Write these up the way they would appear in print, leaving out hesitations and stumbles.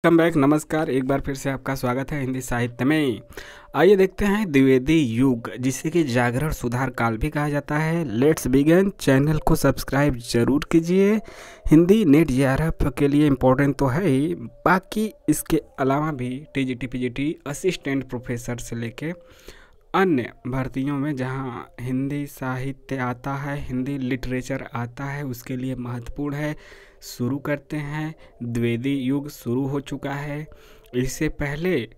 Welcome back. नमस्कार, एक बार फिर से आपका स्वागत है हिंदी साहित्य में। आइए देखते हैं द्विवेदी युग, जिसे कि जागरण सुधार काल भी कहा जाता है। Let's begin. चैनल को सब्सक्राइब जरूर कीजिए। हिंदी नेट जेआरएफ के लिए इम्पोर्टेंट तो है ही, बाकी इसके अलावा भी टीजीटी पीजीटी असिस्टेंट प्रोफेसर से लेके अन्य भर्तियों में जहां हिंदी साहित्य आता है, हिंदी लिटरेचर आता है, उसके लिए महत्वपूर्ण है। शुरू करते हैं। द्विवेदी युग शुरू हो चुका है। इससे पहले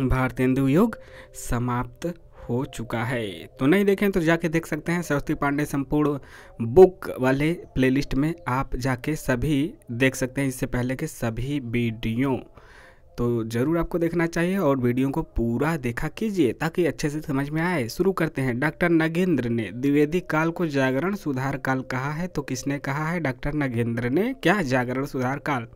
भारतेंदु युग समाप्त हो चुका है। तो नहीं देखें तो जाके देख सकते हैं। सरस्वती पांडे संपूर्ण बुक वाले प्लेलिस्ट में आप जाके सभी देख सकते हैं, इससे पहले के सभी वीडियो। तो ज़रूर आपको देखना चाहिए और वीडियो को पूरा देखा कीजिए ताकि अच्छे से समझ में आए। शुरू करते हैं। डॉक्टर नगेंद्र ने द्विवेदी काल को जागरण सुधार काल कहा है। तो किसने कहा है? डॉक्टर नगेंद्र ने। क्या? जागरण सुधार काल।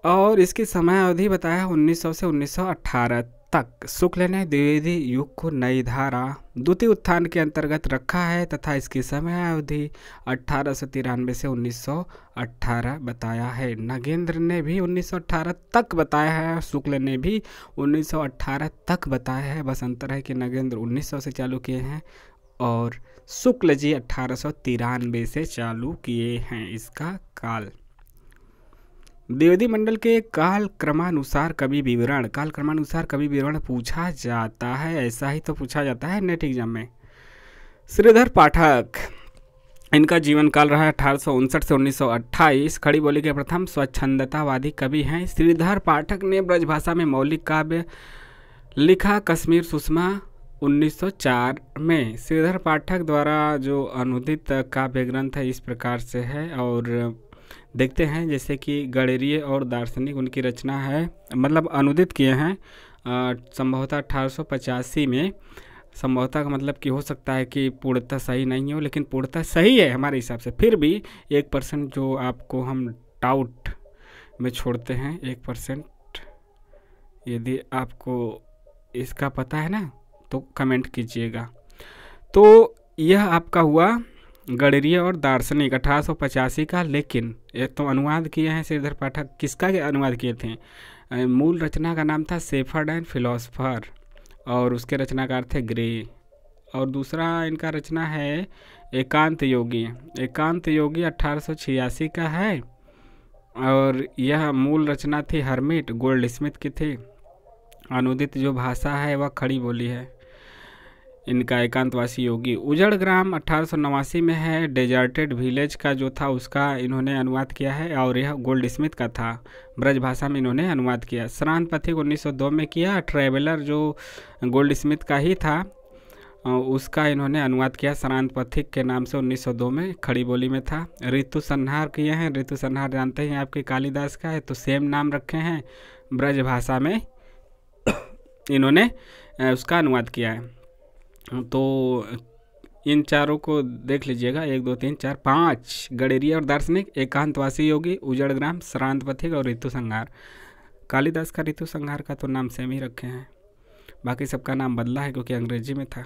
और इसकी समय अवधि बताया 1900 से 1918 तक। शुक्ल ने द्विवेदी युग को नई धारा द्वितीय उत्थान के अंतर्गत रखा है तथा इसकी समय अवधि 1893 से 1918 बताया है। नगेंद्र ने भी 1918 तक बताया है, शुक्ल ने भी 1918 तक बताया है। बस अंतर है कि नगेंद्र 1900 से चालू किए हैं और शुक्ल जी 1893 से चालू किए हैं इसका काल। द्विवेदी मंडल के काल क्रमानुसार कवि विवरण पूछा जाता है। ऐसा ही तो पूछा जाता है नेट एग्जाम में। श्रीधर पाठक, इनका जीवन काल रहा है 1859 से 1928। खड़ी बोली के प्रथम स्वच्छंदतावादी कवि हैं। श्रीधर पाठक ने ब्रजभाषा में मौलिक काव्य लिखा। कश्मीर सुषमा 1904 में। श्रीधर पाठक द्वारा जो अनुदित काव्य ग्रंथ है इस प्रकार से है और देखते हैं जैसे कि गणिरीय और दार्शनिक उनकी रचना है, मतलब अनुदित किए हैं संभवतः 1885 में। संभवतः का मतलब कि हो सकता है कि पूर्णतः सही नहीं हो, लेकिन पूर्णतः सही है हमारे हिसाब से। फिर भी 1% जो आपको हम डाउट में छोड़ते हैं, 1%, यदि आपको इसका पता है ना तो कमेंट कीजिएगा। तो यह आपका हुआ गणिरीय और दार्शनिक 1885 का। लेकिन ये तो अनुवाद किए हैं श्रीधर पाठक। किसका अनुवाद किए थे? मूल रचना का नाम था शेफर्ड एंड फिलोसफर और उसके रचनाकार थे ग्रे। और दूसरा इनका रचना है एकांत योगी। एकांत योगी 1886 का है और यह मूल रचना थी हर्मिट गोल्ड स्मिथ की थी। अनुदित जो भाषा है वह खड़ी बोली है इनका। एकांतवासी योगी। उजड़ ग्राम 1889 में है। डेजर्टेड विलेज का जो था उसका इन्होंने अनुवाद किया है और यह गोल्ड स्मिथ का था। ब्रज भाषा में इन्होंने अनुवाद किया। श्रांत पथिक 1902 में किया। ट्रेवलर जो गोल्ड स्मिथ का ही था उसका इन्होंने अनुवाद किया श्रांत पथिक के नाम से 1902 में, खड़ी बोली में था। ऋतु संहार किए हैं। ऋतु संहार जानते हैं आपके कालिदास का है, तो सेम नाम रखे हैं। ब्रज भाषा में इन्होंने उसका अनुवाद किया है। तो इन चारों को देख लीजिएगा, 1 2 3 4 5। गणिरीय और दार्शनिक, एकांतवासी योगी, उजड़ ग्राम, श्रांत पथिक और ऋतु संहार। कालिदास का ऋतु संहार का तो नाम सेम ही रखे हैं, बाकी सबका नाम बदला है क्योंकि अंग्रेजी में था।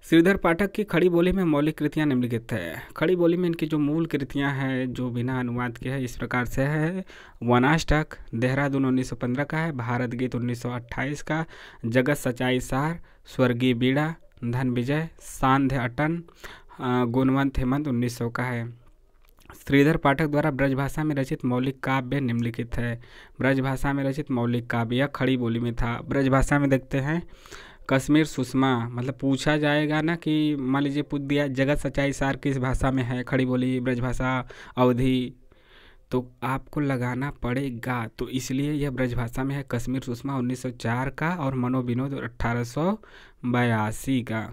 श्रीधर पाठक की खड़ी बोली में मौलिक कृतियाँ निम्नलिखित है। खड़ी बोली में इनकी जो मूल कृतियाँ हैं जो बिना अनुवाद के है इस प्रकार से है। वनाष्टक देहरादून 1915 का है। भारत गीत 1928 का। जगत सच्चाई सार, स्वर्गीय बीड़ा, धन विजय, सांध्य अटन, गुणवंत हेमंत 1900 का है। श्रीधर पाठक द्वारा ब्रजभाषा में रचित मौलिक काव्य निम्नलिखित है। ब्रजभाषा में रचित मौलिक काव्य यह खड़ी बोली में था। ब्रजभाषा में देखते हैं कश्मीर सुषमा, मतलब पूछा जाएगा ना कि मान लीजिए पूछ दिया जगत सच्चाई सार किस भाषा में है, खड़ी बोली ब्रजभाषा अवधि, तो आपको लगाना पड़ेगा। तो इसलिए यह ब्रजभाषा में है। कश्मीर सुषमा 1904 का और मनोविनोद 1882 का।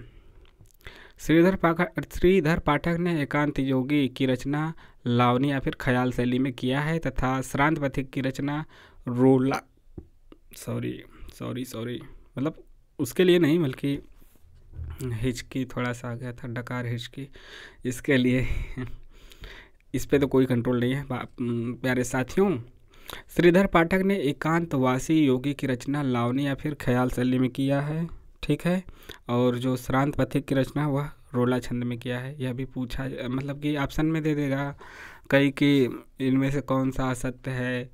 श्रीधर पाठक ने एकांत योगी की रचना लावनी या फिर ख्याल शैली में किया है तथा श्रांत पथिक की रचना रोला सॉरी मतलब उसके लिए नहीं बल्कि हिचकी थोड़ा सा आ गया था, डकार हिचकी, इसके लिए इस पे तो कोई कंट्रोल नहीं है प्यारे साथियों। श्रीधर पाठक ने एकांतवासी योगी की रचना लावनी या फिर ख्याल शैली में किया है, ठीक है। और जो श्रांत पथिक की रचना वह रोला छंद में किया है। यह भी पूछा मतलब कि ऑप्शन में दे देगा कई कि इनमें से कौन सा असत्य है,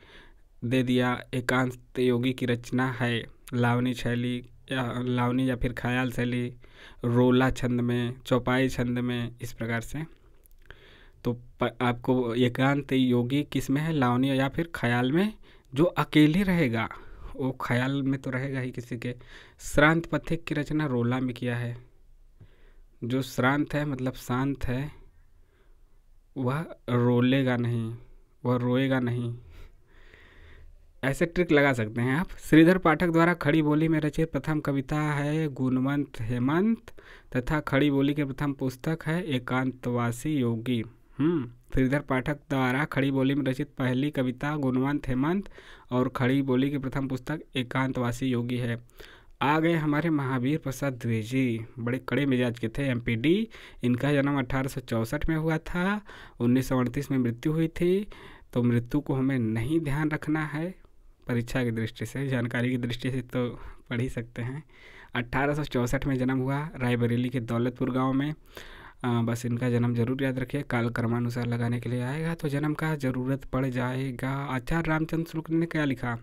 दे दिया। एकांत योगी की रचना है लावनी शैली या फिर ख्याल शैली, रोला छंद में, चौपाई छंद में, इस प्रकार से। तो आपको एकांत योगी किस में है, लावनी या फिर ख्याल में। जो अकेले रहेगा वो ख्याल में तो रहेगा ही किसी के। श्रांत पथिक की रचना रोला में किया है। जो श्रांत है मतलब शांत है, वह रोलेगा नहीं, वह रोएगा नहीं। ऐसे ट्रिक लगा सकते हैं आप। श्रीधर पाठक द्वारा खड़ी बोली में रचित प्रथम कविता है गुणवंत हेमंत, तथा खड़ी बोली की प्रथम पुस्तक है एकांतवासी योगी। श्रीधर पाठक द्वारा खड़ी बोली में रचित पहली कविता गुणवंत हेमंत और खड़ी बोली की प्रथम पुस्तक एकांतवासी योगी है। आ गए हमारे महावीर प्रसाद द्विवेदी, बड़े कड़े मिजाज के थे, एमपीडी। इनका जन्म 1864 में हुआ था, 1938 में मृत्यु हुई थी। तो मृत्यु को हमें नहीं ध्यान रखना है, परीक्षा की दृष्टि से, जानकारी की दृष्टि से तो पढ़ ही सकते हैं। 1864 में जन्म हुआ, रायबरेली के दौलतपुर गांव में। बस इनका जन्म जरूर याद रखिए, काल क्रमानुसार लगाने के लिए आएगा तो जन्म का ज़रूरत पड़ जाएगा। आचार्य रामचंद्र शुक्ल ने क्या लिखा,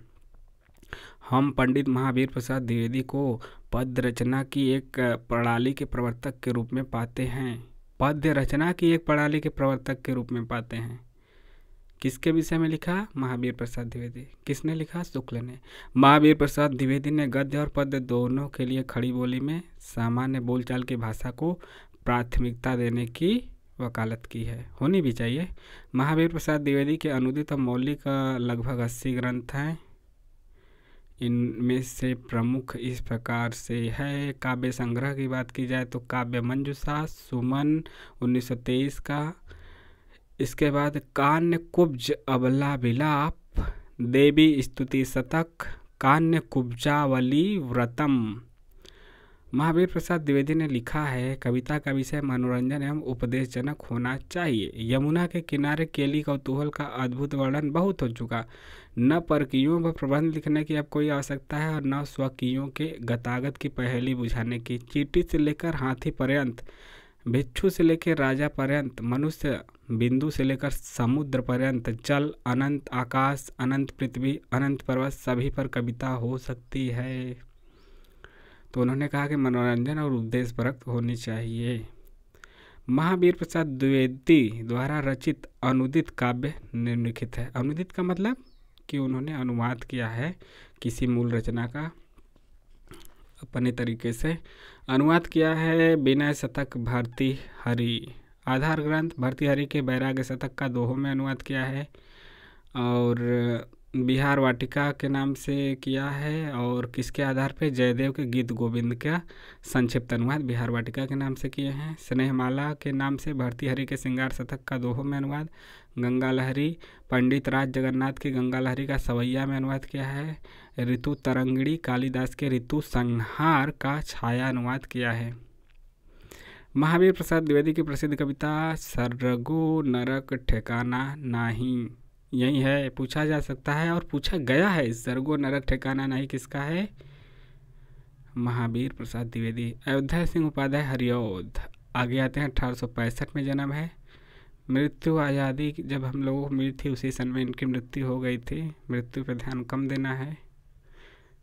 हम पंडित महावीर प्रसाद द्विवेदी को पद्य रचना की एक प्रणाली के प्रवर्तक के रूप में पाते हैं। पद्य रचना की एक प्रणाली के प्रवर्तक के रूप में पाते हैं। किसके विषय में लिखा, महावीर प्रसाद द्विवेदी। किसने लिखा, शुक्ल ने। महावीर प्रसाद द्विवेदी ने गद्य और पद्य दोनों के लिए खड़ी बोली में सामान्य बोलचाल की भाषा को प्राथमिकता देने की वकालत की है, होनी भी चाहिए। महावीर प्रसाद द्विवेदी के अनुदित और मौलिक लगभग 80 ग्रंथ हैं। इनमें से प्रमुख इस प्रकार से है। काव्य संग्रह की बात की जाए तो काव्य मंजूषा, सुमन 1923 का। इसके बाद कान्य कुब्ज अबला विलाप, देवी स्तुति शतक, कान्य कुब्जावली व्रतम। महावीर प्रसाद द्विवेदी ने लिखा है, कविता का विषय मनोरंजन एवं उपदेशजनक होना चाहिए। यमुना के किनारे केली कौतूहल का अद्भुत वर्णन बहुत हो चुका। न परकियों पर प्रबंध लिखने की अब कोई आवश्यकता है और न स्वकीयों के गतागत की पहेली बुझाने की। चींटी से लेकर हाथी पर्यंत, भिक्षु से लेकर राजा पर्यंत, मनुष्य बिंदु से लेकर समुद्र पर्यंत, जल अनंत, आकाश अनंत, पृथ्वी अनंत, पर्वत, सभी पर कविता हो सकती है। तो उन्होंने कहा कि मनोरंजन और उद्देश्यपरक होनी चाहिए। महावीर प्रसाद द्विवेदी द्वारा रचित अनुदित काव्य निम्नलिखित है। अनुदित का मतलब कि उन्होंने अनुवाद किया है किसी मूल रचना का, अपने तरीके से अनुवाद किया है। विनय शतक भर्तृहरि, आधार ग्रंथ भर्तृहरि के वैराग्य शतक का दोहों में अनुवाद किया है। और बिहार वाटिका के नाम से किया है। और किसके आधार पे, जयदेव के गीत गोविंद का संक्षिप्त अनुवाद बिहार वाटिका के नाम से किए हैं। स्नेहमाला के नाम से भर्तृहरि के श्रृंगार शतक का दोहों में अनुवाद। गंगा लहरी, पंडित राज जगन्नाथ की गंगा लहरी का सवैया में अनुवाद किया है। ऋतु तरंगिणी, कालिदास के ऋतु संहार का छाया अनुवाद किया है। महावीर प्रसाद द्विवेदी की प्रसिद्ध कविता सर्गो नरक ठिकाना नाही, यही है। पूछा जा सकता है और पूछा गया है, सर्गो नरक ठिकाना नहीं किसका है, महावीर प्रसाद द्विवेदी। अयोध्या सिंह उपाध्याय हरिऔध, आगे आते हैं। 1865 में जन्म है। मृत्यु आज़ादी जब हम लोगों को मिली थी उसी सन में इनकी मृत्यु हो गई थी। मृत्यु पर ध्यान कम देना है,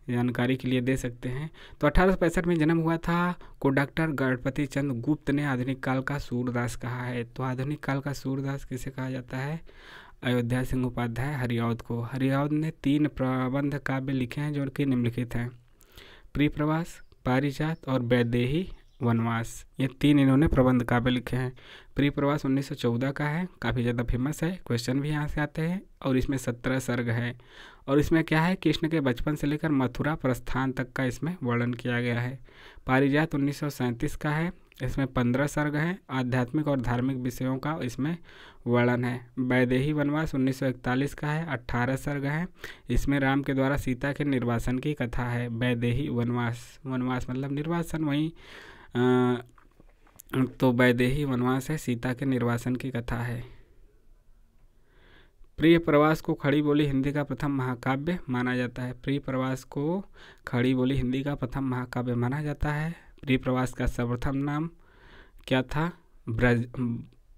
जानकारी के लिए दे सकते हैं। तो 1865 में जन्म हुआ था को डॉक्टर गणपति चंद्र गुप्त ने आधुनिक काल का सूरदास कहा है। तो आधुनिक काल का सूरदास किसे कहा जाता है, अयोध्या सिंह उपाध्याय हरिऔध को। हरिऔध ने 3 प्रबंध काव्य लिखे हैं जो कि निम्नलिखित हैं, प्रियप्रवास, पारिजात और वैदेही वनवास। ये 3 इन्होंने प्रबंध काव्य लिखे हैं। प्रियप्रवास 1914 का है, काफ़ी ज़्यादा फेमस है, क्वेश्चन भी यहाँ से आते हैं। और इसमें 17 सर्ग है। और इसमें क्या है, कृष्ण के बचपन से लेकर मथुरा प्रस्थान तक का इसमें वर्णन किया गया है। पारिजात 1937 का है, इसमें 15 सर्ग हैं, आध्यात्मिक और धार्मिक विषयों का इसमें वर्णन है। वैदेही वनवास 1941 का है, 18 सर्ग हैं, इसमें राम के द्वारा सीता के निर्वासन की कथा है। वैदेही वनवास, वनवास मतलब निर्वासन, वहीं तो वैदेही वनवास है, सीता के निर्वासन की कथा है। प्रिय प्रवास को खड़ी बोली हिंदी का प्रथम महाकाव्य माना जाता है। प्रिय प्रवास को खड़ी बोली हिंदी का प्रथम महाकाव्य माना जाता है। प्रिय प्रवास का सर्वप्रथम नाम क्या था,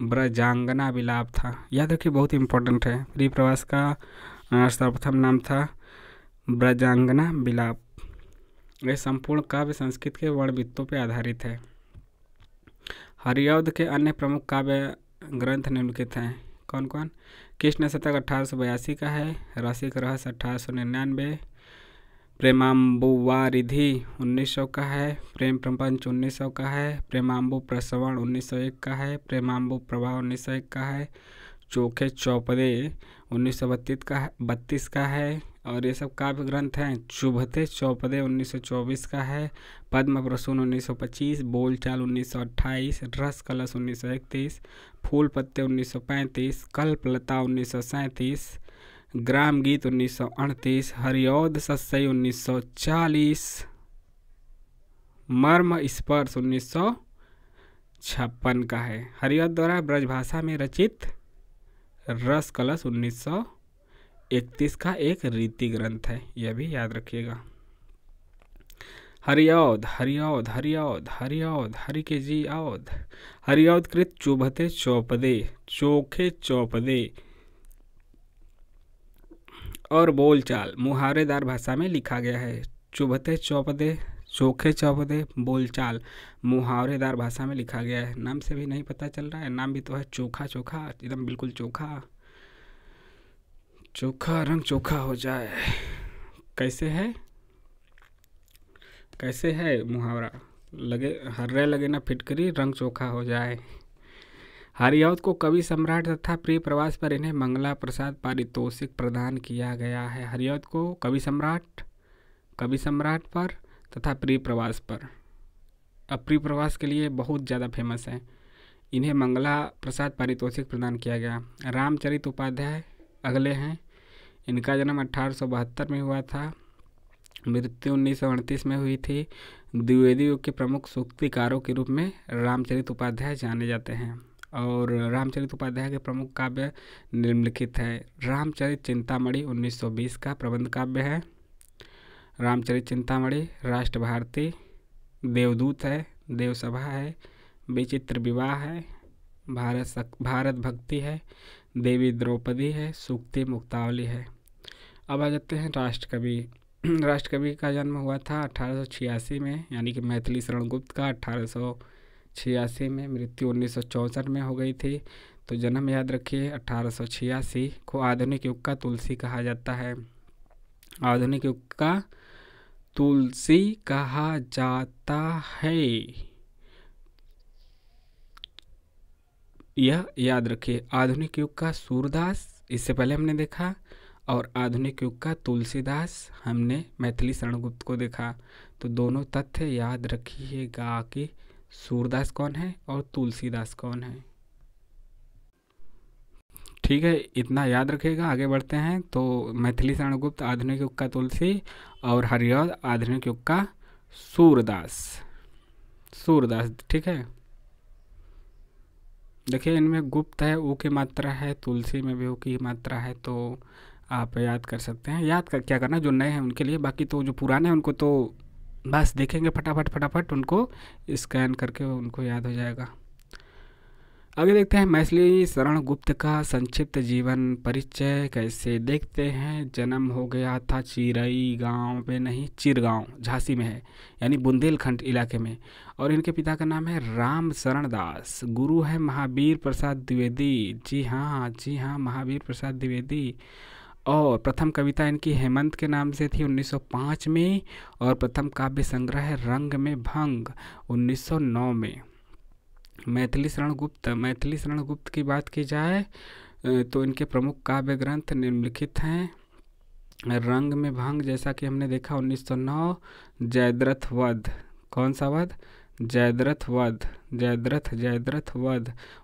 ब्रजांगना विलाप था। याद रखिए, बहुत इंपॉर्टेंट है। प्रिय प्रवास का सर्वप्रथम नाम था ब्रजांगना विलाप। यह संपूर्ण काव्य संस्कृत के वर्णवृत्तों पर आधारित है। हरिऔध के अन्य प्रमुख काव्य ग्रंथ निम्नलिखित हैं। कौन कौन? कृष्ण शतक 1882 का है, रसिक रहस्य 1899, प्रेमाम्बुवारिधि 1900 का है, प्रेम प्रपंच 1900 का है, प्रेमाम्बु प्रसवण 1901 का है, प्रेमाम्बु प्रभा 1901 का है, चोखे चौपदे 1932 का है। और ये सब काव्य ग्रंथ हैं। चुभते चौपदे 1924 का है, पद्म प्रसून 1925, बोलचाल 1928, रस कलश 1931, फूल पत्ते 1935, कल्पलता 1937, ग्राम गीत 1938, हरिऔध सस्सई 1940, मर्म स्पर्श 1956 का है। हरिऔध द्वारा ब्रजभाषा में रचित रस कलश 1931 का एक रीति ग्रंथ है, यह भी याद रखिएगा। हरिऔध हरिऔध हरिऔध हरिऔध हरि के जी औध, हरिऔध कृत चुभते चौपदे, चोखे चौपदे और बोलचाल मुहावरेदार भाषा में लिखा गया है। चुभते चौपदे, चोखे चौपदे, बोलचाल मुहावरेदार भाषा में लिखा गया है। नाम से भी नहीं पता चल रहा है, नाम भी तो है चोखा चोखा, एकदम बिल्कुल चोखा चोखा, रंग चोखा हो जाए। कैसे है, कैसे है मुहावरा? लगे हर्रे लगे ना फिटकरी, रंग चोखा हो जाए। हरिऔध को कवि सम्राट तथा प्रिय प्रवास पर इन्हें मंगला प्रसाद पारितोषिक प्रदान किया गया है। हरिऔध को कवि सम्राट पर तथा प्रिय प्रवास पर, अब प्रिय प्रवास के लिए बहुत ज़्यादा फेमस है, इन्हें मंगला प्रसाद पारितोषिक प्रदान किया गया। रामचरित उपाध्याय अगले हैं। इनका जन्म 1872 में हुआ था, मृत्यु 1938 में हुई थी। द्विवेदी युग के प्रमुख सूक्तिकारों के रूप में रामचरित उपाध्याय जाने जाते हैं। और रामचरित उपाध्याय के प्रमुख काव्य निम्नलिखित है। रामचरित चिंतामणि 1920 का प्रबंध काव्य है। रामचरित चिंतामणि, राष्ट्र भारती, देवदूत है, देवसभा है, विचित्र विवाह है, भारत भक्ति है, देवी द्रौपदी है, सूक्ति मुक्तावली है। अब आ जाते हैं राष्ट्रकवि। राष्ट्रकवि का जन्म हुआ था 1886 में, यानी कि मैथिली शरण गुप्त का 1886 में, मृत्यु 1964 में हो गई थी। तो जन्म याद रखिए 1886 को। आधुनिक युग का तुलसी कहा जाता है। आधुनिक युग का तुलसी कहा जाता है, यह याद रखिए। आधुनिक युग का सूरदास इससे पहले हमने देखा, और आधुनिक युग का तुलसीदास हमने मैथिली शरण गुप्त को देखा। तो दोनों तथ्य याद रखिएगा कि सूरदास कौन है और तुलसीदास कौन है। ठीक है, इतना याद रखिएगा। आगे बढ़ते हैं। तो मैथिली शरण गुप्त आधुनिक युग का तुलसी, और हरिऔध आधुनिक युग का सूरदास। ठीक है। देखिए, इनमें गुप्त है, ऊ की मात्रा है, तुलसी में भी ऊ की मात्रा है, तो आप याद कर सकते हैं। याद कर क्या करना, जो नए हैं उनके लिए, बाकी तो जो पुराने हैं उनको तो बस देखेंगे फटाफट उनको स्कैन करके उनको याद हो जाएगा। आगे देखते हैं मैथिली शरण गुप्त का संक्षिप्त जीवन परिचय कैसे देखते हैं। जन्म हो गया था चिरई गांव में, नहीं चिरगांव, झांसी में है, यानी बुंदेलखंड इलाके में। और इनके पिता का नाम है राम शरण दास। गुरु है महावीर प्रसाद द्विवेदी। जी हाँ, महावीर प्रसाद द्विवेदी। और प्रथम कविता इनकी हेमंत के नाम से थी 1905 में, और प्रथम काव्य संग्रह है रंग में भंग 1909 में। मैथिली शरण गुप्त की बात की जाए तो इनके प्रमुख काव्य ग्रंथ निम्नलिखित हैं। रंग में भंग, जैसा कि हमने देखा 1909, जयद्रथ वध, कौन सा वध? जयद्रथ वध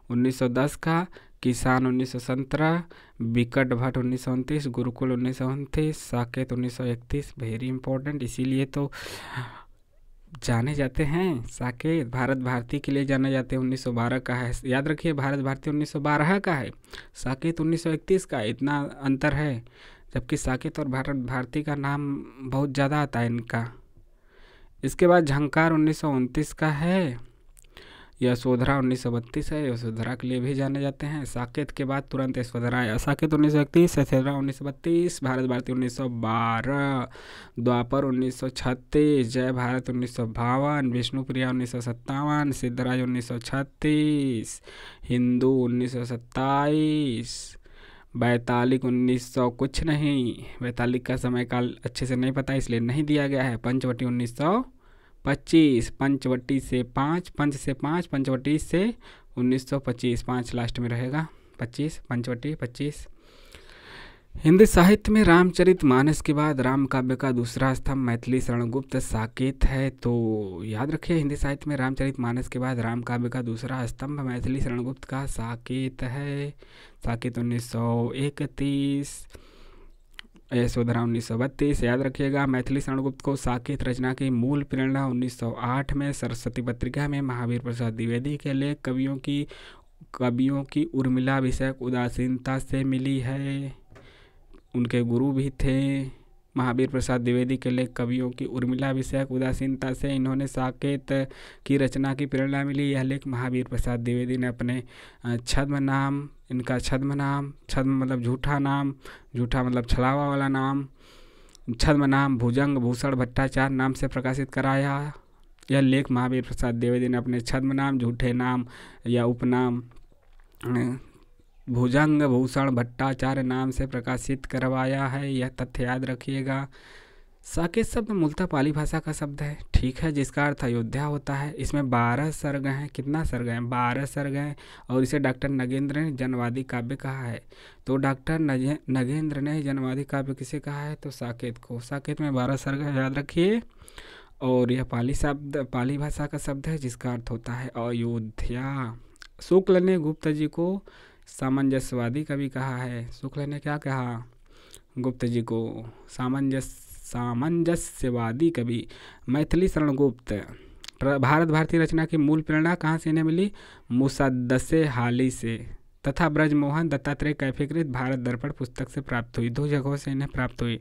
1910 का, किसान 1917, विकट भट्ट 1929, गुरुकुल 1929, साकेत 1931। वेरी इंपॉर्टेंट, इसीलिए तो जाने जाते हैं। साकेत भारत भारती के लिए जाने जाते हैं, 1912 का है, याद रखिए। भारत भारती 1912 का है, साकेत 1931 का, इतना अंतर है। जबकि साकेत और भारत भारती का नाम बहुत ज़्यादा आता है इनका। इसके बाद झंकार 1929 का है, यशोधरा 1932 है, यशोधरा के लिए भी जाने जाते हैं। साकेत के बाद तुरंत यशोधरा आया। साकेत 1931, यशोधरा 1932, भारत भारती 1912, द्वापर 1936, जय भारत 1952, विष्णुप्रिया 1957, सिद्धराज 1936, हिंदू 1927, बैतालिक 1900 कुछ नहीं, बैतालिक का समय काल अच्छे से नहीं पता इसलिए नहीं दिया गया है। पंचवटी 1925, पंचवटी से 5, पंच से 5, पंचवटी से 1925, 5 लास्ट में रहेगा, 25, पंचवटी 25। हिंदी साहित्य में रामचरितमानस के बाद राम काव्य का दूसरा स्तंभ मैथिली शरण गुप्त साकेत है। तो याद रखिए, हिंदी साहित्य में रामचरितमानस के बाद राम काव्य का दूसरा स्तंभ मैथिली शरण गुप्त का साकेत है। साकेत 1931, यशोधरा 1932। याद रखिएगा, मैथिली शरण गुप्त को साकेत रचना की मूल प्रेरणा 1908 में सरस्वती पत्रिका में महावीर प्रसाद द्विवेदी के लेख कवियों की उर्मिला विषयक उदासीनता से मिली है। उनके गुरु भी थे महावीर प्रसाद द्विवेदी के लेख कवियों की उर्मिला विषयक उदासीनता से इन्होंने साकेत की रचना की प्रेरणा मिली। यह लेख महावीर प्रसाद द्विवेदी ने अपने छद्म नाम, इनका छद्म नाम, छद्म मतलब झूठा नाम, झूठा मतलब छलावा वाला नाम, छद्म नाम भुजंग भूषण भट्टाचार्य नाम से प्रकाशित कराया। यह लेख महावीर प्रसाद द्विवेदी ने अपने छद्म नाम, झूठे नाम या उपनाम भुजंग भूषण भट्टाचार्य नाम से प्रकाशित करवाया है। यह तथ्य याद रखिएगा। साकेत शब्द मूलतः पाली भाषा का शब्द है, ठीक है, जिसका अर्थ अयोध्या होता है। इसमें 12 सर्ग हैं। कितना सर्ग हैं? 12 सर्ग हैं। और इसे डॉक्टर नगेंद्र ने जनवादी काव्य कहा है। तो डॉक्टर नगेंद्र ने जनवादी काव्य किसे कहा है? तो साकेत को। साकेत में 12 सर्ग है, याद रखिए। और यह पाली भाषा का शब्द है, जिसका अर्थ होता है अयोध्या। शुक्ल ने गुप्त जी को सामंजस्यवादी कवि कहा है। शुक्ल ने क्या कहा? गुप्त जी को सामंजस्यवादी कवि। मैथिली शरण गुप्त भारत भारती रचना की मूल प्रेरणा कहाँ से इन्हें मिली? मुसद्दसे हाली से तथा ब्रजमोहन दत्तात्रेय कैफीकृत भारत दर्पण पुस्तक से प्राप्त हुई। 2 जगहों से इन्हें प्राप्त हुई,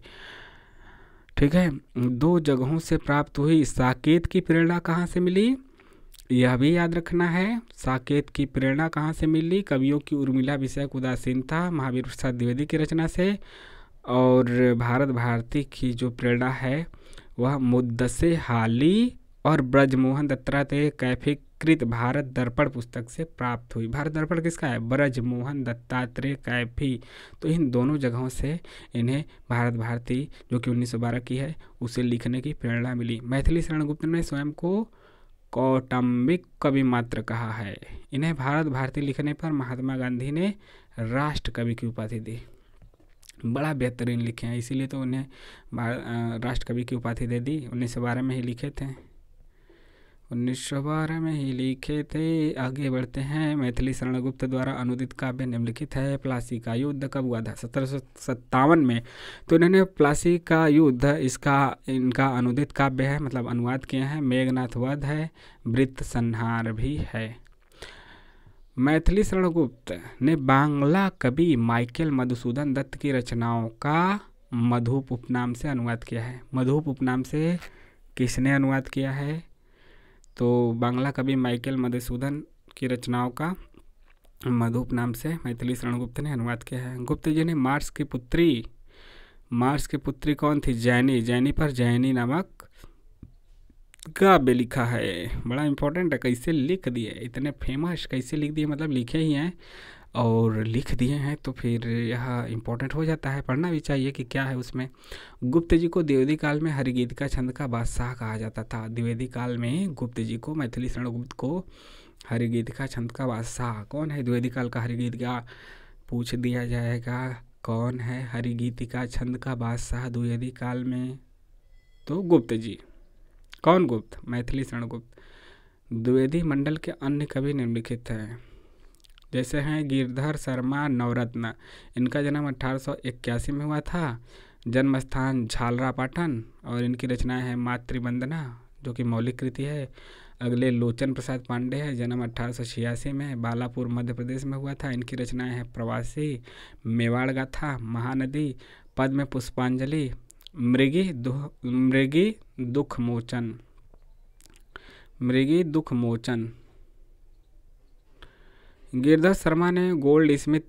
ठीक है, 2 जगहों से प्राप्त हुई। साकेत की प्रेरणा कहाँ से मिली? यह भी याद रखना है। साकेत की प्रेरणा कहाँ से मिली? कवियों की उर्मिला विषयक उदासीनता महावीर प्रसाद द्विवेदी की रचना से। और भारत भारती की जो प्रेरणा है वह मुद्दसे हाली और ब्रजमोहन दत्तात्रेय कैफीकृत भारत दर्पण पुस्तक से प्राप्त हुई। भारत दर्पण किसका है? ब्रजमोहन दत्तात्रेय कैफी। तो इन दोनों जगहों से इन्हें भारत भारती जो कि 1912 की है उसे लिखने की प्रेरणा मिली। मैथिली शरण गुप्त ने स्वयं को कौटुंबिक कवि मात्र कहा है। इन्हें भारत भारती लिखने पर महात्मा गांधी ने राष्ट्र कवि की उपाधि दी। बड़ा बेहतरीन लिखे हैं, इसीलिए तो उन्हें राष्ट्र कवि की उपाधि दे दी। 1912 में ही लिखे थे, 1912 में ही लिखे थे। आगे बढ़ते हैं। मैथिली शरण गुप्त द्वारा अनुदित काव्य निम्नलिखित है। प्लासी का युद्ध कब हुआ था? 1757 में। तो इन्होंने प्लासी का युद्ध इनका अनुदित काव्य है, मतलब अनुवाद किए हैं। मेघनाथ वध है, वृत्त संहार भी है। मैथिली शरण गुप्त ने बांग्ला कवि माइकल मधुसूदन दत्त की रचनाओं का मधुप उपनाम से अनुवाद किया है। मधुप उपनाम से किसने अनुवाद किया है? तो बांग्ला कवि माइकल मधुसूदन की रचनाओं का मधुप नाम से मैथिली शरण गुप्त ने अनुवाद किया है। गुप्त जी ने मार्स की पुत्री कौन थी? जैनी पर जैनी नामक काव्य लिखा है। बड़ा इंपॉर्टेंट है, कैसे लिख दिए, इतने फेमस कैसे लिख दिए, मतलब लिखे ही हैं और लिख दिए हैं तो फिर यह इम्पोर्टेंट हो जाता है, पढ़ना भी चाहिए कि क्या है उसमें। गुप्त जी को द्विवेदी काल में हरिगीत का छंद का बादशाह कहा जाता था। द्विवेदी काल में गुप्त जी को, मैथिली शरण गुप्त को हरिगीत का छंद का बादशाह कौन है? द्विवेदी काल का हरिगीत का पूछ दिया जाएगा, कौन है हरिगीत का छंद का बादशाह द्विवेदी काल में? तो गुप्त जी। कौन गुप्त? मैथिली शरण गुप्त। द्विवेदी मंडल के अन्य कवि निम्नलिखित हैं, जैसे हैं गिरधर शर्मा नवरत्न। इनका जन्म 1881 में हुआ था। जन्म स्थान झालरा पाटन। और इनकी रचनाएं हैं मातृवंदना जो कि मौलिक कृति है। अगले लोचन प्रसाद पांडे है, जन्म 1886 में, बालापुर मध्य प्रदेश में हुआ था। इनकी रचनाएं हैं प्रवासी, मेवाड़ गाथा, महानदी, पद्म में पुष्पांजलि, मृगी दुख मोचन। गिरधर शर्मा ने गोल्ड स्मिथ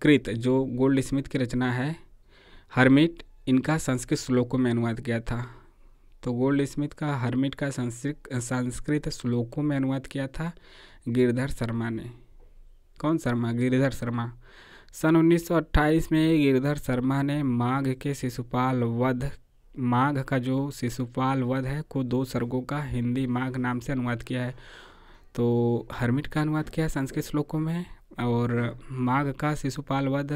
कृत, जो गोल्ड स्मिथ की रचना है हर्मिट, इनका संस्कृत श्लोकों में अनुवाद किया था। तो गोल्ड स्मिथ का हर्मिट का संस्कृत श्लोकों में अनुवाद किया था गिरधर शर्मा ने। कौन शर्मा? गिरधर शर्मा। सन 1928 में गिरधर शर्मा ने माघ के शिशुपाल वध, माघ का जो शिशुपाल वध है को 2 सर्गों का हिंदी माघ नाम से अनुवाद किया है। तो हर्मिट का अनुवाद किया संस्कृत श्लोकों में और माघ का शिशुपाल वध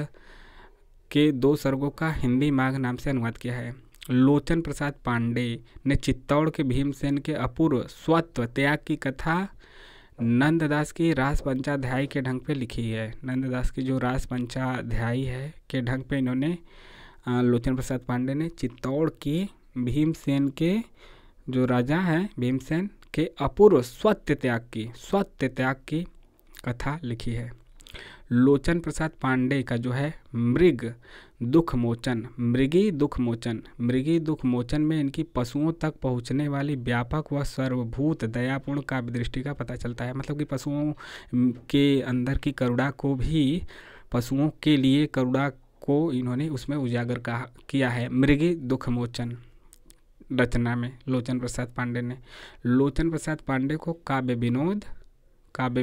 के 2 सर्गों का हिंदी माघ नाम से अनुवाद किया है। लोचन प्रसाद पांडे ने चित्तौड़ के भीमसेन के अपूर्व स्वत्व त्याग की कथा नंददास की रास पंचाध्यायी के ढंग पे लिखी है। नंददास की जो रास पंचाध्यायी है के ढंग पे इन्होंने लोचन प्रसाद पांडे ने चित्तौड़ की भीमसेन के जो राजा हैं भीमसेन के अपूर्व स्वत्व त्याग की कथा लिखी है। लोचन प्रसाद पांडे का जो है मृगी दुख मोचन में इनकी पशुओं तक पहुंचने वाली व्यापक व सर्वभूत दयापूर्ण काव्य दृष्टि का पता चलता है। मतलब कि पशुओं के अंदर की करुणा को भी, पशुओं के लिए करुणा को इन्होंने उसमें उजागर किया है मृगी दुख मोचन रचना में लोचन प्रसाद पांडे ने। लोचन प्रसाद पांडे को काव्य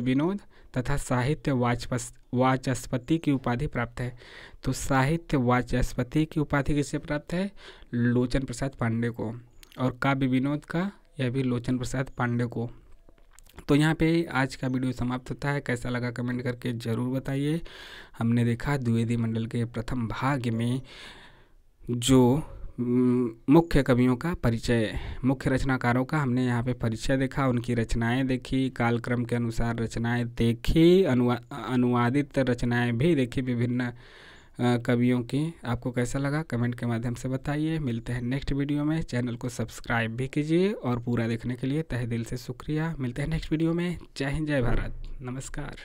विनोद तथा साहित्य वाचस्पति की उपाधि प्राप्त है। तो साहित्य वाचस्पति की उपाधि किससे प्राप्त है? लोचन प्रसाद पांडे को। और काव्य विनोद का यह भी लोचन प्रसाद पांडे को। तो यहाँ पे आज का वीडियो समाप्त होता है। कैसा लगा कमेंट करके ज़रूर बताइए। हमने देखा द्विवेदी मंडल के प्रथम भाग में जो मुख्य कवियों का परिचय, मुख्य रचनाकारों का हमने यहाँ पे परिचय देखा, उनकी रचनाएं देखी, कालक्रम के अनुसार रचनाएं देखी, अनुवादित रचनाएं भी देखी विभिन्न कवियों की। आपको कैसा लगा कमेंट के माध्यम से बताइए। मिलते हैं नेक्स्ट वीडियो में। चैनल को सब्सक्राइब भी कीजिए और पूरा देखने के लिए तहे दिल से शुक्रिया। मिलते हैं नेक्स्ट वीडियो में। जय हिंद, जय भारत, नमस्कार।